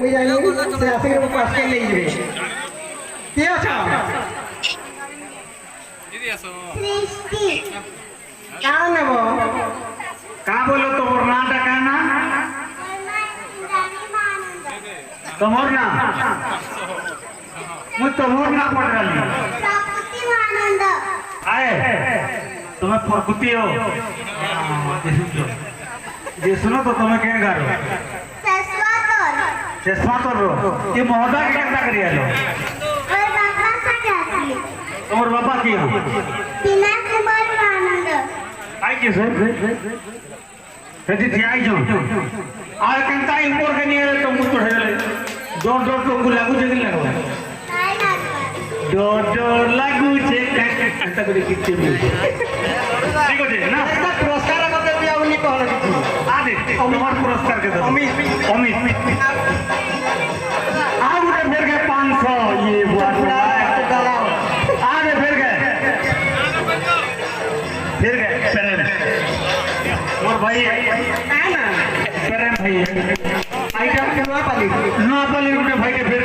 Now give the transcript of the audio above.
मुझे जानी से आसे के पास के ले जबे के अच्छा दीदी आसो सृष्टि का नेबो का बोलो तोर नाम का ना तोर नाम मु तोर नाम पढ़ रही प्रकृति आनंद आए तुम्हें प्रकृति हो जे सुनो तो तुम्हें केन गारो शाश्वत चश्मा तो रो ये मोहदा के क्या करिया लो और बाबा सजाती तोर बाबा की हो बिना कुमार आनंद आई के सर कदी थी आई जो आ कंता ऊपर के नहीं तो मुझ को हेले डोर डोर तुमको लागू जगह लगो काय लागला डोर डोर लागू छे कंता करे किते भी ठीक हो जे ना इसका पुरस्कार कते दिया उनी कहले किछु आ दे तुम्हार पुरस्कार के दो अमित आ उठे फिर गए 500 ये बुआ डालाओ आ गए फिर गए प्रेम और भाई ना प्रेम भाई आइटम के ना पाली ना पाली उठे भाई के फिर